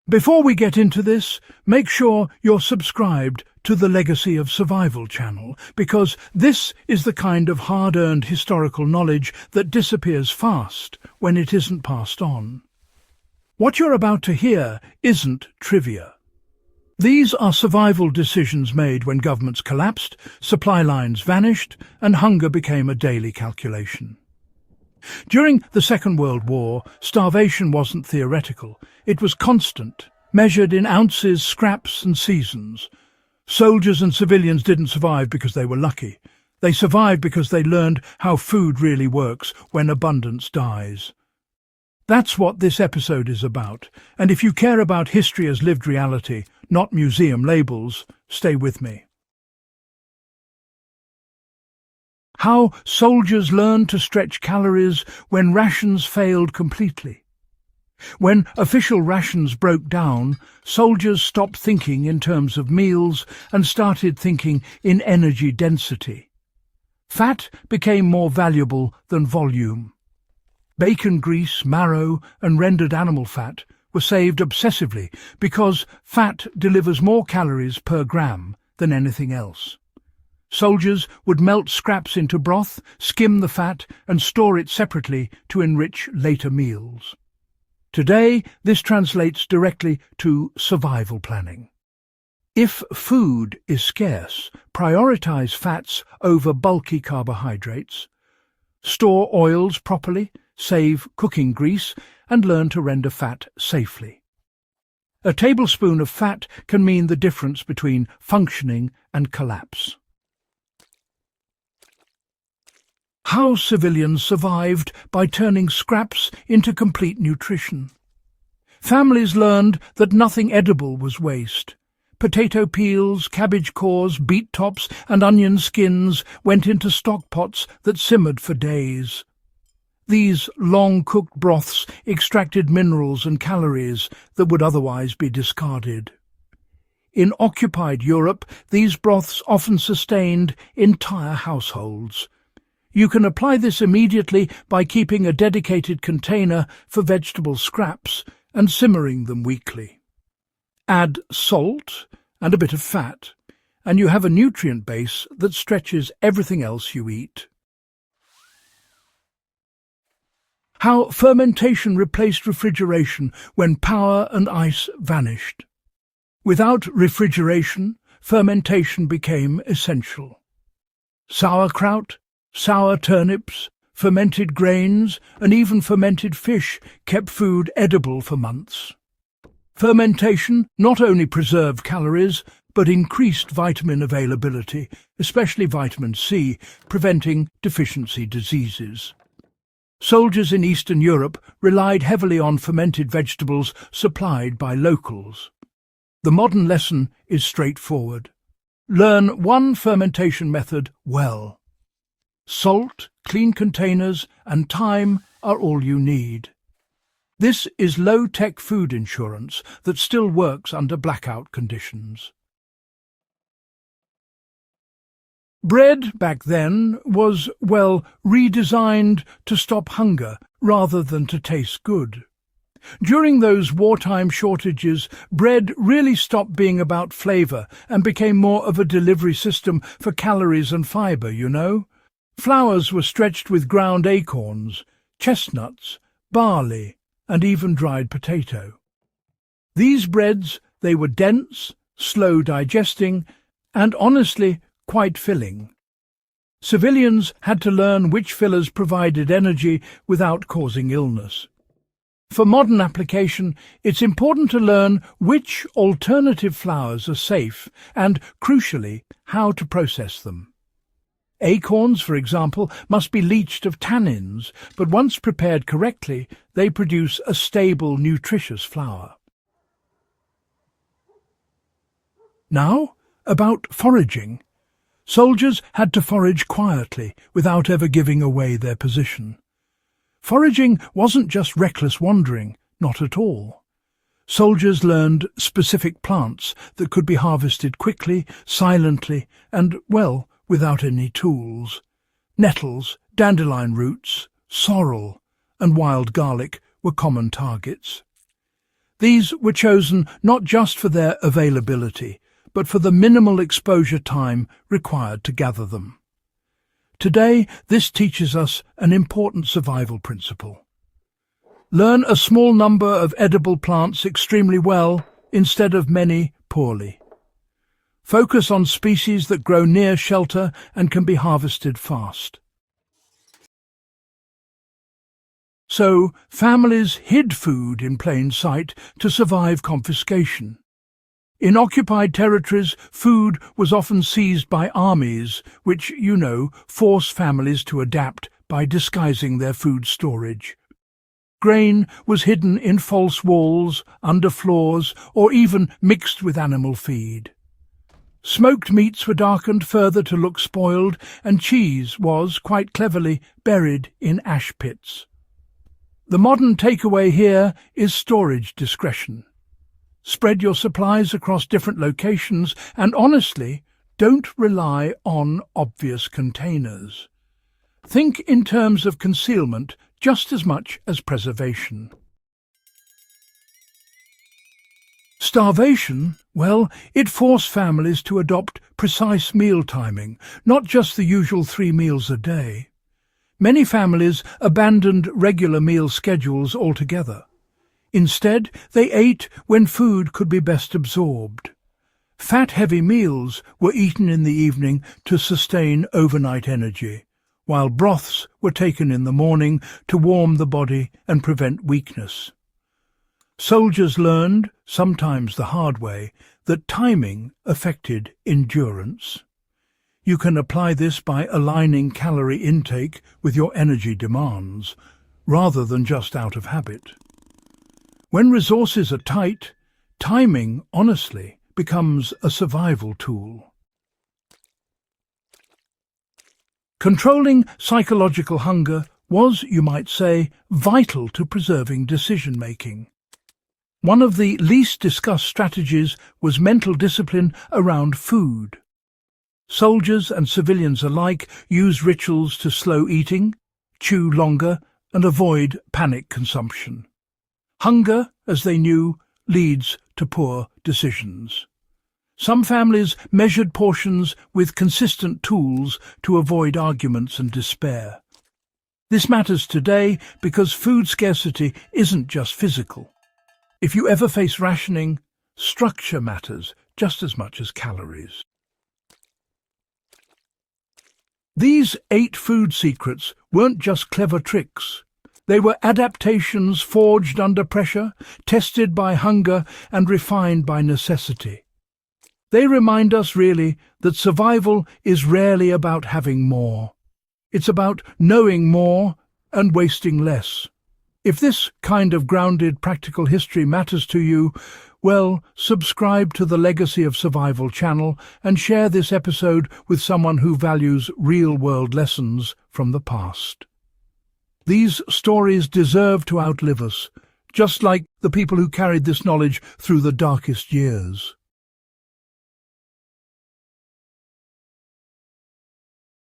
Before we get into this, make sure you're subscribed to the Legacy of Survival channel, because this is the kind of hard-earned historical knowledge that disappears fast when it isn't passed on. What you're about to hear isn't trivia. These are survival decisions made when governments collapsed, supply lines vanished, and hunger became a daily calculation. During the Second World War, starvation wasn't theoretical. It was constant, measured in ounces, scraps, and seasons. Soldiers and civilians didn't survive because they were lucky. They survived because they learned how food really works when abundance dies. That's what this episode is about, and if you care about history as lived reality, not museum labels, stay with me. How soldiers learned to stretch calories when rations failed completely. When official rations broke down, soldiers stopped thinking in terms of meals and started thinking in energy density. Fat became more valuable than volume. Bacon grease, marrow, and rendered animal fat were saved obsessively because fat delivers more calories per gram than anything else. Soldiers would melt scraps into broth, skim the fat, and store it separately to enrich later meals. Today, this translates directly to survival planning. If food is scarce, prioritize fats over bulky carbohydrates. Store oils properly, save cooking grease, and learn to render fat safely. A tablespoon of fat can mean the difference between functioning and collapse. How civilians survived by turning scraps into complete nutrition. Families learned that nothing edible was waste. Potato peels, cabbage cores, beet tops, and onion skins went into stock pots that simmered for days. These long-cooked broths extracted minerals and calories that would otherwise be discarded. In occupied Europe, these broths often sustained entire households. You can apply this immediately by keeping a dedicated container for vegetable scraps and simmering them weekly. Add salt and a bit of fat, and you have a nutrient base that stretches everything else you eat. How fermentation replaced refrigeration when power and ice vanished. Without refrigeration, fermentation became essential. Sauerkraut, sour turnips, fermented grains, and even fermented fish kept food edible for months. Fermentation not only preserved calories, but increased vitamin availability, especially vitamin C, preventing deficiency diseases. Soldiers in Eastern Europe relied heavily on fermented vegetables supplied by locals. The modern lesson is straightforward. Learn one fermentation method well. Salt, clean containers, and time are all you need. This is low-tech food insurance that still works under blackout conditions. Bread, back then, was, well, redesigned to stop hunger rather than to taste good. During those wartime shortages, bread really stopped being about flavour and became more of a delivery system for calories and fibre, you know. Flours were stretched with ground acorns, chestnuts, barley, and even dried potato. These breads, they were dense, slow digesting, and honestly quite filling. Civilians had to learn which fillers provided energy without causing illness. For modern application, it's important to learn which alternative flours are safe and, crucially, how to process them. Acorns, for example, must be leached of tannins, but once prepared correctly, they produce a stable, nutritious flour. Now, about foraging. Soldiers had to forage quietly, without ever giving away their position. Foraging wasn't just reckless wandering, not at all. Soldiers learned specific plants that could be harvested quickly, silently, and, well, without any tools. Nettles, dandelion roots, sorrel, and wild garlic were common targets. These were chosen not just for their availability, but for the minimal exposure time required to gather them. Today, this teaches us an important survival principle. Learn a small number of edible plants extremely well instead of many poorly. Focus on species that grow near shelter and can be harvested fast. So, families hid food in plain sight to survive confiscation. In occupied territories, food was often seized by armies, which, force families to adapt by disguising their food storage. Grain was hidden in false walls, under floors, or even mixed with animal feed. Smoked meats were darkened further to look spoiled, and cheese was, quite cleverly, buried in ash pits. The modern takeaway here is storage discretion. Spread your supplies across different locations, and honestly, don't rely on obvious containers. Think in terms of concealment just as much as preservation. Starvation, it forced families to adopt precise meal timing, not just the usual 3 meals a day. Many families abandoned regular meal schedules altogether. Instead, they ate when food could be best absorbed. Fat-heavy meals were eaten in the evening to sustain overnight energy, while broths were taken in the morning to warm the body and prevent weakness. Soldiers learned, sometimes the hard way, that timing affected endurance. You can apply this by aligning calorie intake with your energy demands, rather than just out of habit. When resources are tight, timing, honestly, becomes a survival tool. Controlling psychological hunger was, you might say, vital to preserving decision-making. One of the least discussed strategies was mental discipline around food. Soldiers and civilians alike used rituals to slow eating, chew longer, and avoid panic consumption. Hunger, as they knew, leads to poor decisions. Some families measured portions with consistent tools to avoid arguments and despair. This matters today because food scarcity isn't just physical. If you ever face rationing, structure matters just as much as calories. These 8 food secrets weren't just clever tricks. They were adaptations forged under pressure, tested by hunger, and refined by necessity. They remind us, really, that survival is rarely about having more. It's about knowing more and wasting less. If this kind of grounded, practical history matters to you, subscribe to the Legacy of Survival channel and share this episode with someone who values real-world lessons from the past. These stories deserve to outlive us, just like the people who carried this knowledge through the darkest years.